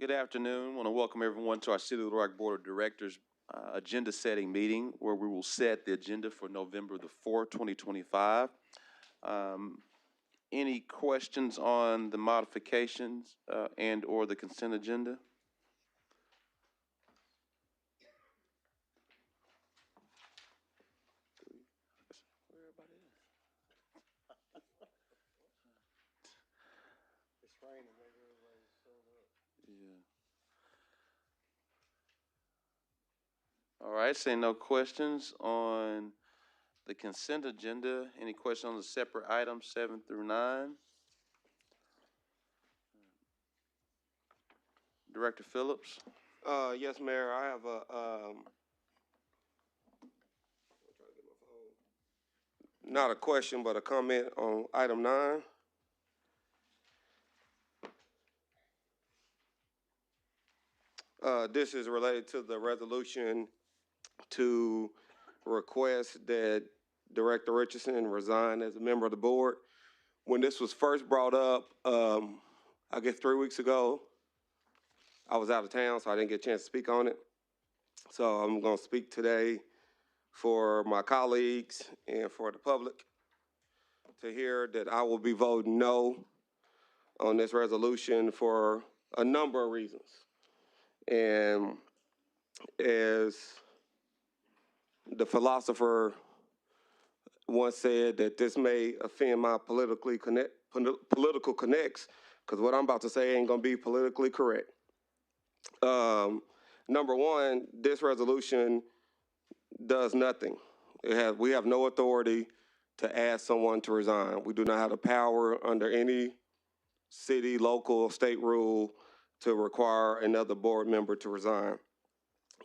Good afternoon. I want to welcome everyone to our City of Little Rock Board of Directors agenda setting meeting where we will set the agenda for November the 4th, 2025. Any questions on the modifications and or the consent agenda? It's raining, maybe everybody's showed up. Yeah. All right, saying no questions on the consent agenda. Any questions on the separate items 7 through 9? Director Phillips? Yes, Mayor, I have not a question, but a comment on item 9. This is related to the resolution to request that Director Richardson resign as a member of the board. When this was first brought up, I guess 3 weeks ago, I was out of town, so I didn't get a chance to speak on it. So I'm going to speak today for my colleagues and for the public to hear that I will be voting no on this resolution for a number of reasons. And as the philosopher once said, that this may offend my political connects, because what I'm about to say ain't gonna be politically correct. Number one, this resolution does nothing. We have no authority to ask someone to resign. We do not have the power under any city, local, state rule to require another board member to resign.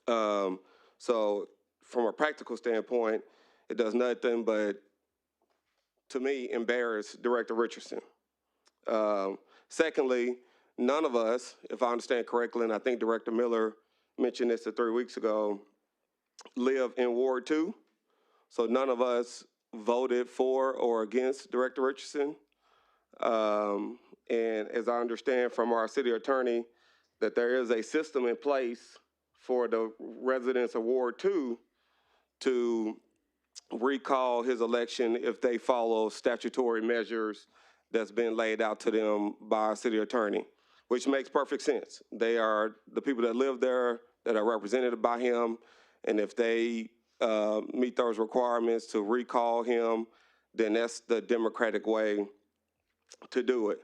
So from a practical standpoint, it does nothing but, to me, embarrass Director Richardson. Secondly, none of us, if I understand correctly, and I think Director Miller mentioned this 3 weeks ago, live in Ward 2. So none of us voted for or against Director Richardson. And as I understand from our city attorney, that there is a system in place for the residents of Ward 2 to recall his election if they follow statutory measures that's been laid out to them by our city attorney, which makes perfect sense. They are the people that live there that are represented by him, and if they meet those requirements to recall him, then that's the democratic way to do it.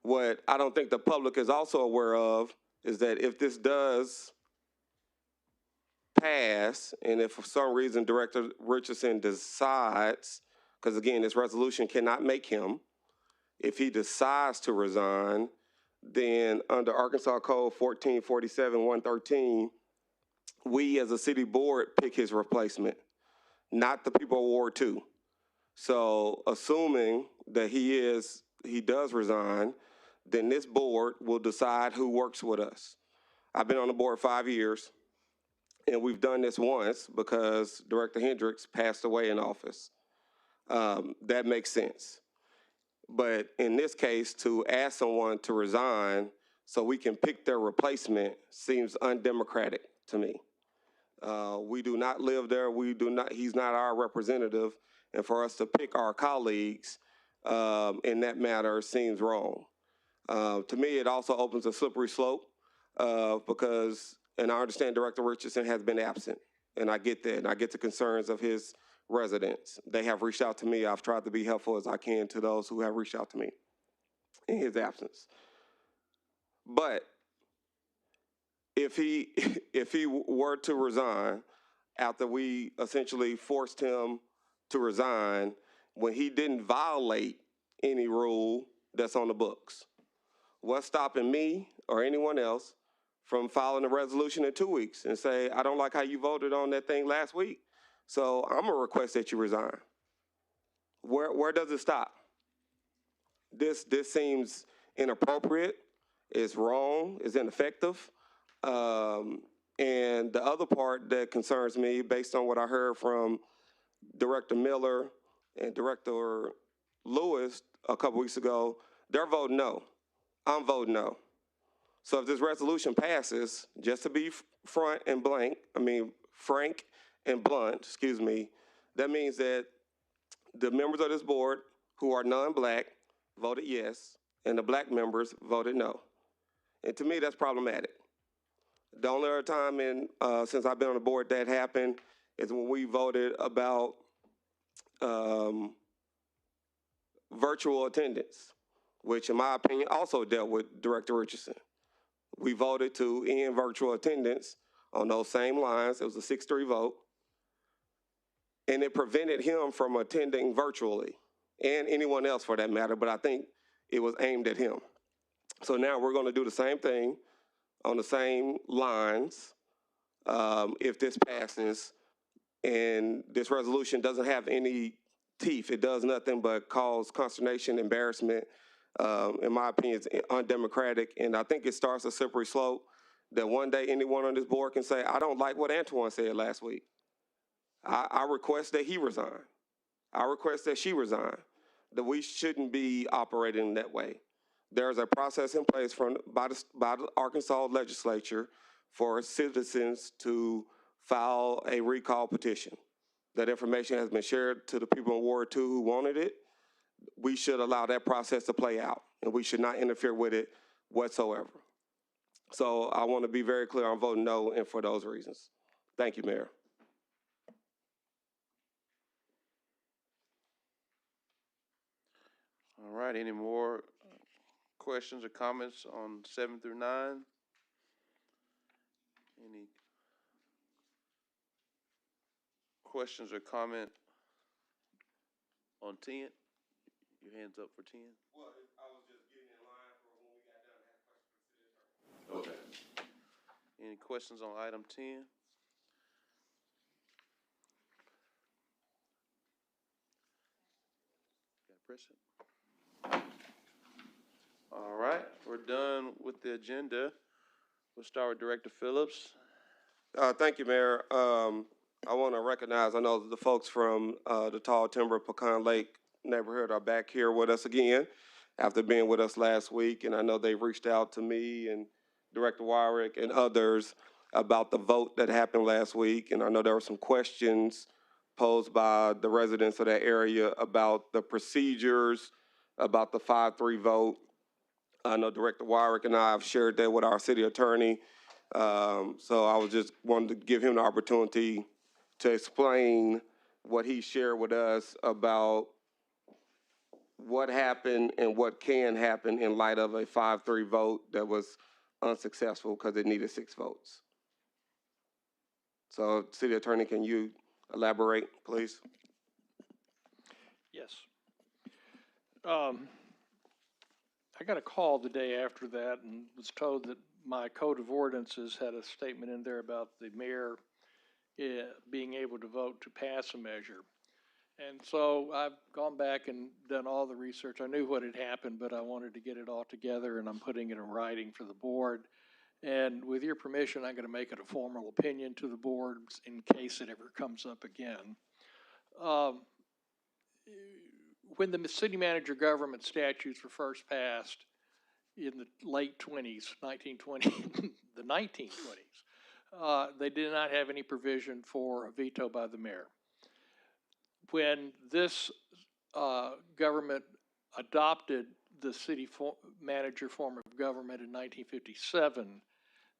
What I don't think the public is also aware of is that if this does pass, and if for some reason Director Richardson decides, because again, this resolution cannot make him, if he decides to resign, then under Arkansas Code 1447-113, we as a city board pick his replacement, not the people of Ward 2. So assuming that he does resign, then this board will decide who works with us. I've been on the board 5 years, and we've done this once because Director Hendricks passed away in office. That makes sense. But in this case, to ask someone to resign so we can pick their replacement seems undemocratic to me. We do not live there. He's not our representative. And for us to pick our colleagues in that matter seems wrong. To me, it also opens a slippery slope because, and I understand Director Richardson has been absent, and I get that, and I get the concerns of his residents. They have reached out to me. I've tried to be helpful as I can to those who have reached out to me in his absence. But if he were to resign after we essentially forced him to resign when he didn't violate any rule that's on the books, what's stopping me or anyone else from filing a resolution in 2 weeks and say, I don't like how you voted on that thing last week, so I'm gonna request that you resign? Where does it stop? This seems inappropriate, it's wrong, it's ineffective. And the other part that concerns me, based on what I heard from Director Miller and Director Lewis a couple weeks ago, they're voting no. I'm voting no. So if this resolution passes, just to be frank and blunt, that means that the members of this board who are non-black voted yes, and the black members voted no. And to me, that's problematic. The only other time since I've been on the board that happened is when we voted about virtual attendance, which in my opinion also dealt with Director Richardson. We voted to end virtual attendance on those same lines. It was a 6-3 vote. And it prevented him from attending virtually, and anyone else for that matter, but I think it was aimed at him. So now we're going to do the same thing on the same lines if this passes, and this resolution doesn't have any teeth. It does nothing but cause consternation, embarrassment. In my opinion, it's undemocratic, and I think it starts a slippery slope that one day anyone on this board can say, I don't like what Antoine said last week. I request that he resign. I request that she resign, that we shouldn't be operating that way. There's a process in place by the Arkansas legislature for citizens to file a recall petition. That information has been shared to the people in Ward 2 who wanted it. We should allow that process to play out, and we should not interfere with it whatsoever. So I want to be very clear, I'm voting no, and for those reasons. Thank you, Mayor. All right, any more questions or comments on 7 through 9? Any questions or comment on 10? Your hands up for 10? Well, I was just getting in line for when we got done. Okay. Any questions on item 10? Got to press it. All right, we're done with the agenda. We'll start with Director Phillips. Thank you, Mayor. I want to recognize, I know the folks from the Tall Timber Pecan Lake neighborhood are back here with us again after being with us last week, and I know they've reached out to me and Director Wyrick and others about the vote that happened last week, and I know there were some questions posed by the residents of that area about the procedures, about the 5-3 vote. I know Director Wyrick and I have shared that with our city attorney, so I was just wanted to give him the opportunity to explain what he shared with us about what happened and what can happen in light of a 5-3 vote that was unsuccessful because it needed 6 votes. So, City Attorney, can you elaborate, please? Yes. I got a call the day after that and was told that my code of ordinances had a statement in there about the mayor being able to vote to pass a measure. And so I've gone back and done all the research. I knew what had happened, but I wanted to get it all together, and I'm putting it in writing for the board. And with your permission, I'm going to make it a formal opinion to the board in case it ever comes up again. When the city manager government statutes were first passed in the late 20s, 1920, the 1920s, they did not have any provision for a veto by the mayor. When this government adopted the city manager form of government in 1957,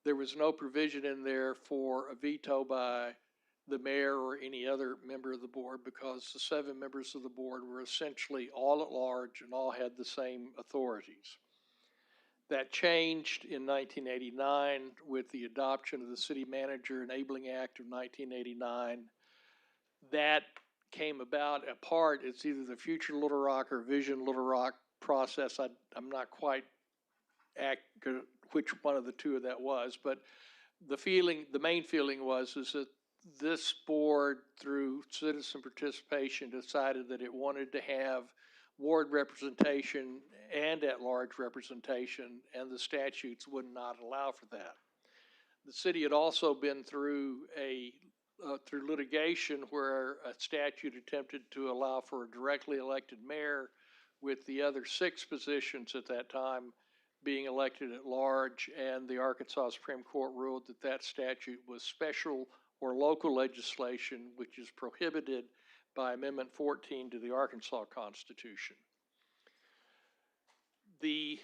there was no provision in there for a veto by the mayor or any other member of the board, because the 7 members of the board were essentially all at large and all had the same authorities. That changed in 1989 with the adoption of the City Manager Enabling Act of 1989. That came about it's either the Future Little Rock or Vision Little Rock process. I'm not quite accurate which one of the two of that was, but the main feeling is that this board, through citizen participation, decided that it wanted to have ward representation and at-large representation, and the statutes would not allow for that. The city had also been through through litigation where a statute attempted to allow for a directly elected mayor with the other 6 positions at that time being elected at large, and the Arkansas Supreme Court ruled that that statute was special or local legislation, which is prohibited by Amendment 14 to the Arkansas Constitution. The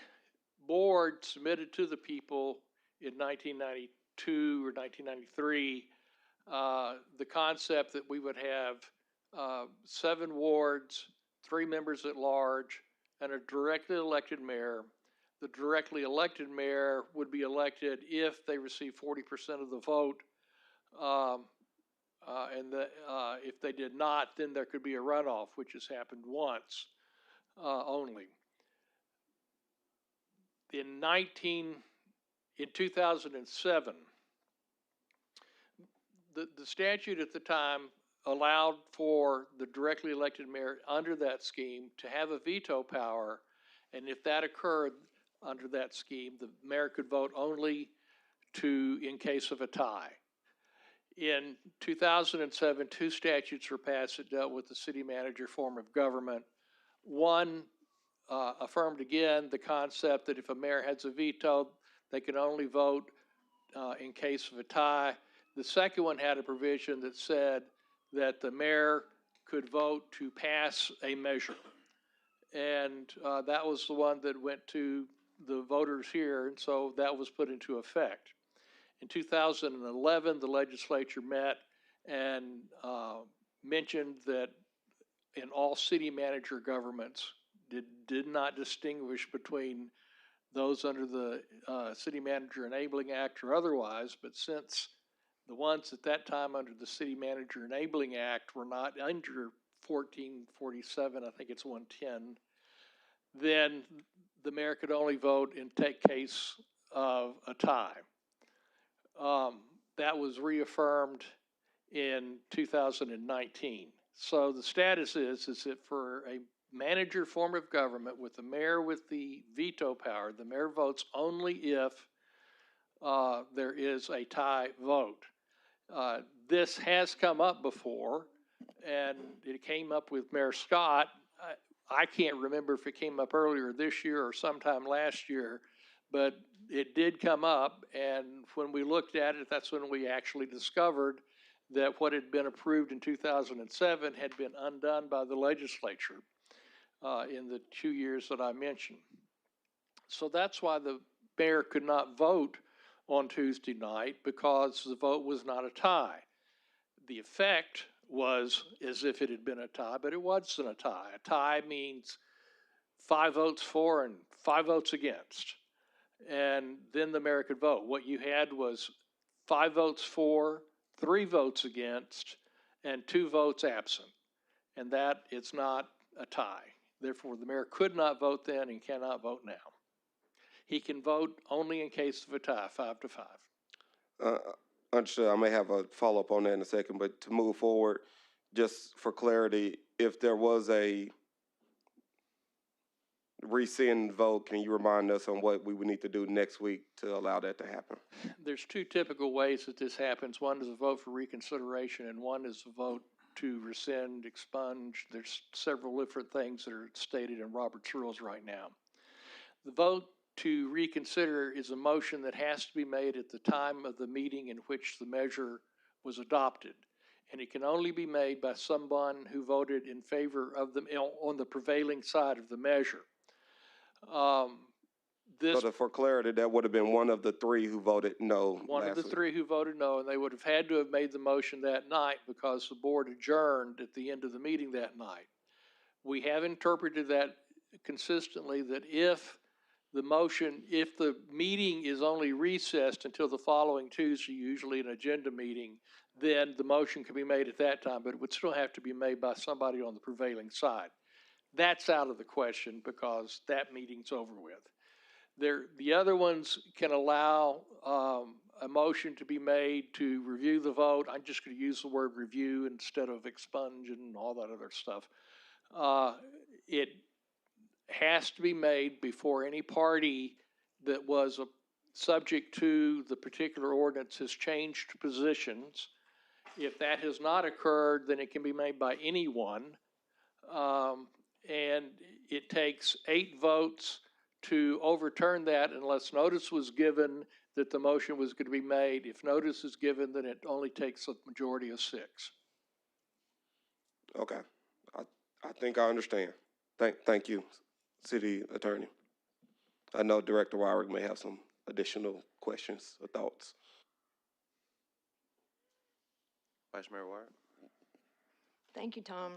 board submitted to the people in 1992 or 1993 the concept that we would have 7 wards, 3 members at large, and a directly elected mayor. The directly elected mayor would be elected if they receive 40% of the vote. If they did not, then there could be a runoff, which has happened once only. In 2007, the statute at the time allowed for the directly elected mayor under that scheme to have a veto power, and if that occurred under that scheme, the mayor could vote only in case of a tie. In 2007, 2 statutes were passed that dealt with the city manager form of government. One affirmed again the concept that if a mayor has a veto, they can only vote in case of a tie. The second one had a provision that said that the mayor could vote to pass a measure. And that was the one that went to the voters here, and so that was put into effect. In 2011, the legislature met and mentioned that in all city manager governments, did not distinguish between those under the City Manager Enabling Act or otherwise, but since the ones at that time under the City Manager Enabling Act were not under 1447, I think it's 110, then the mayor could only vote in case of a tie. That was reaffirmed in 2019. So the status is that for a manager form of government with the mayor with the veto power, the mayor votes only if there is a tie vote. This has come up before, and it came up with Mayor Scott. I can't remember if it came up earlier this year or sometime last year, but it did come up, and when we looked at it, that's when we actually discovered that what had been approved in 2007 had been undone by the legislature in the 2 years that I mentioned. So that's why the mayor could not vote on Tuesday night, because the vote was not a tie. The effect was as if it had been a tie, but it wasn't a tie. A tie means 5 votes for and 5 votes against. And then the mayor could vote. What you had was 5 votes for, 3 votes against, and 2 votes absent. And that is not a tie. Therefore, the mayor could not vote then and cannot vote now. He can vote only in case of a tie, 5-5. Understood. I may have a follow-up on that in a second, but to move forward, just for clarity, if there was a rescind vote, can you remind us on what we would need to do next week to allow that to happen? There's 2 typical ways that this happens. One is a vote for reconsideration, and one is a vote to rescind, expunge. There's several different things that are stated in Robert's rules right now. The vote to reconsider is a motion that has to be made at the time of the meeting in which the measure was adopted. And it can only be made by someone who voted in favor of on the prevailing side of the measure. So for clarity, that would have been one of the 3 who voted no. One of the 3 who voted no, and they would have had to have made the motion that night because the board adjourned at the end of the meeting that night. We have interpreted that consistently, that if the meeting is only recessed until the following Tuesday, usually an agenda meeting, then the motion can be made at that time, but it would still have to be made by somebody on the prevailing side. That's out of the question because that meeting's over with. The other ones can allow a motion to be made to review the vote. I'm just going to use the word review instead of expunge and all that other stuff. It has to be made before any party that was subject to the particular ordinance has changed positions. If that has not occurred, then it can be made by anyone. And it takes 8 votes to overturn that unless notice was given that the motion was going to be made. If notice is given, then it only takes a majority of 6. Okay, I think I understand. Thank you, City Attorney. I know Director Wyrick may have some additional questions or thoughts. Vice Mayor Wire? Thank you, Tom.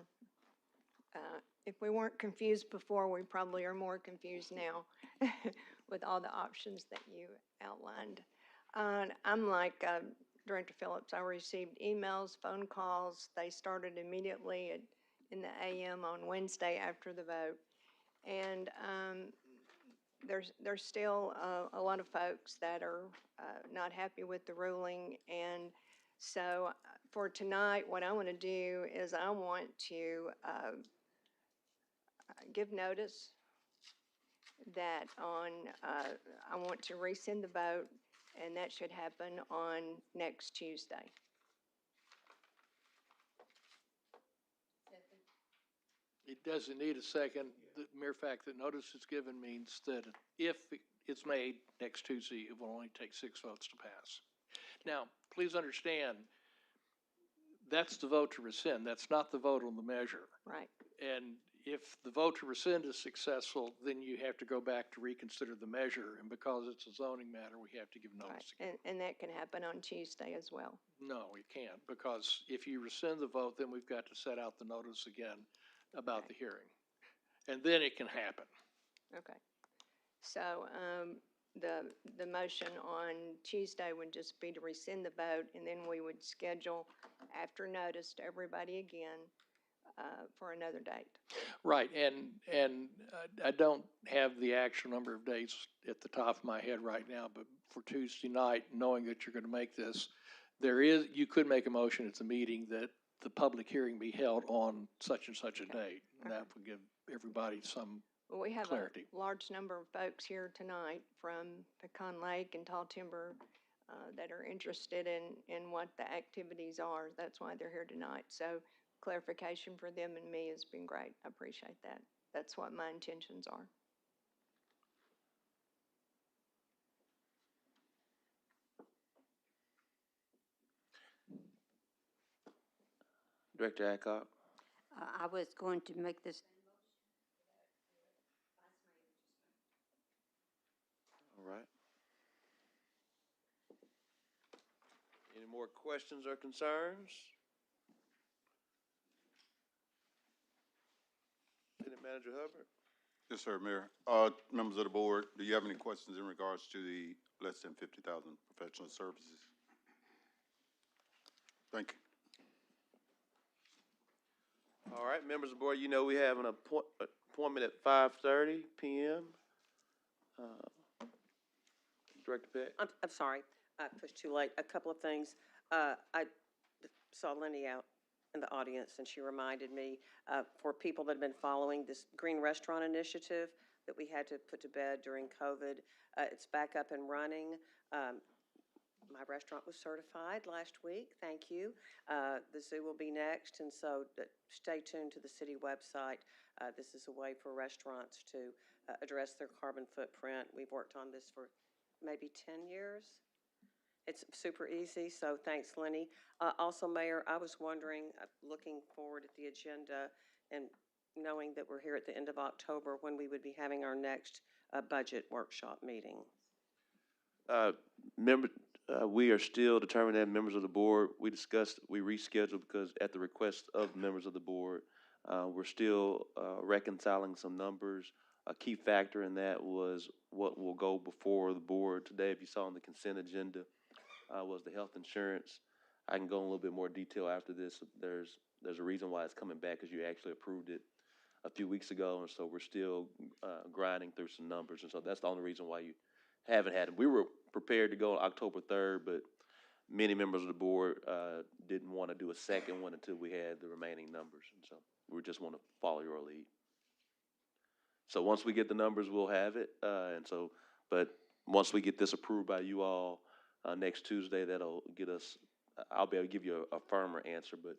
If we weren't confused before, we probably are more confused now with all the options that you outlined. I'm like Director Phillips. I received emails, phone calls. They started immediately in the AM on Wednesday after the vote. And there's still a lot of folks that are not happy with the ruling. And so for tonight, what I want to do is I want to give notice that I want to rescind the vote, and that should happen on next Tuesday. It doesn't need a second. The mere fact that notice is given means that if it's made next Tuesday, it will only take 6 votes to pass. Now, please understand, that's the vote to rescind. That's not the vote on the measure. Right. And if the vote to rescind is successful, then you have to go back to reconsider the measure. And because it's a zoning matter, we have to give notice again. And that can happen on Tuesday as well. No, we can't, because if you rescind the vote, then we've got to set out the notice again about the hearing. And then it can happen. Okay. So the motion on Tuesday would just be to rescind the vote, and then we would schedule after notice to everybody again for another date. Right, and I don't have the actual number of dates at the top of my head right now, but for Tuesday night, knowing that you're going to make this, you could make a motion at the meeting that the public hearing be held on such and such a date. And that would give everybody some Well, we have clarity. a large number of folks here tonight from Pecan Lake and Tall Timber that are interested in what the activities are. That's why they're here tonight. So clarification for them and me has been great. I appreciate that. That's what my intentions are. Director Adcock? I was going to make this. All right. Any more questions or concerns? City Manager Hubbard? Yes, sir, Mayor. Members of the board, do you have any questions in regards to the less than 50,000 professional services? Thank you. All right, members of the board, you know we have an appointment at 5:30 p.m. Director Peck? I'm sorry, I pushed too late. A couple of things. I saw Lenny out in the audience, and she reminded me, for people that have been following this Green Restaurant Initiative that we had to put to bed during COVID, it's back up and running. My restaurant was certified last week, thank you. The zoo will be next, and so stay tuned to the city website. This is a way for restaurants to address their carbon footprint. We've worked on this for maybe 10 years. It's super easy, so thanks, Lenny. Also, Mayor, I was wondering, looking forward at the agenda and knowing that we're here at the end of October, when we would be having our next budget workshop meeting. We are still determining that, members of the board. We rescheduled because at the request of members of the board, we're still reconciling some numbers. A key factor in that was what will go before the board today. If you saw on the consent agenda, was the health insurance. I can go in a little bit more detail after this. There's a reason why it's coming back, because you actually approved it a few weeks ago, and so we're still grinding through some numbers, and so that's the only reason why you haven't had it. We were prepared to go on October 3rd, but many members of the board didn't want to do a second one until we had the remaining numbers, and so we just want to follow your lead. So once we get the numbers, we'll have it, but once we get this approved by you all next Tuesday, that'll get us, I'll be able to give you a firmer answer, but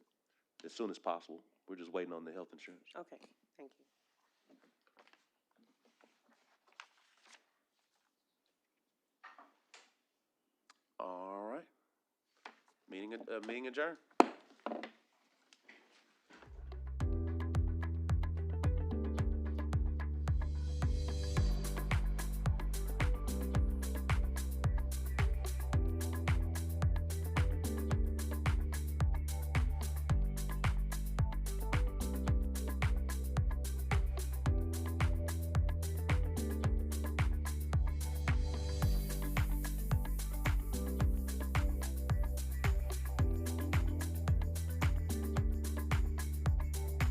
as soon as possible. We're just waiting on the health insurance. Okay, thank you. Meeting adjourned.